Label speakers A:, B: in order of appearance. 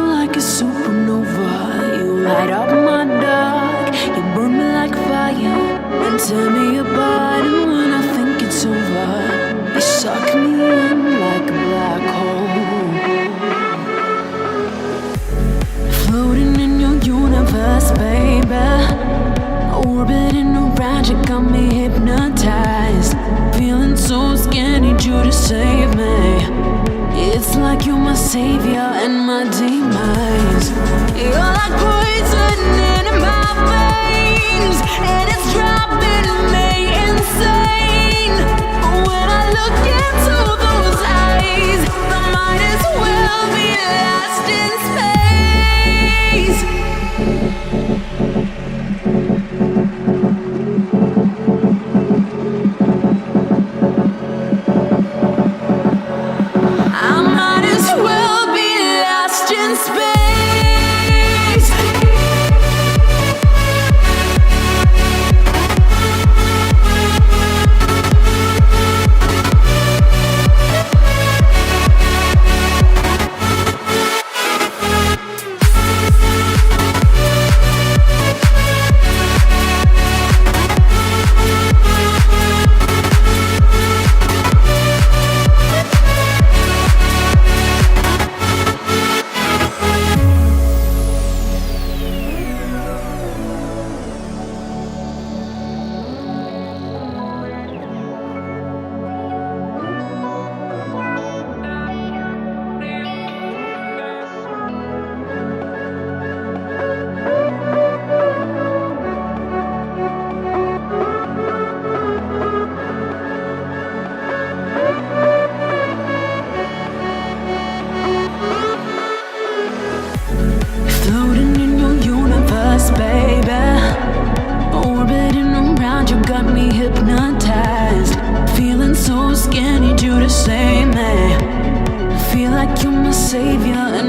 A: like a supernova. You light up my dark, you burn me like fire and tear me apart. And when I think it's over, you suck me in like a black hole. Floating in your universe, baby, orbiting around, you got me hypnotized. Feeling so scared, need you to save me. It's like you're my savior and my demise. You're like poison in my veins, and it's driving me insane. When I look into those eyes, I might as well be lost in space. Savior and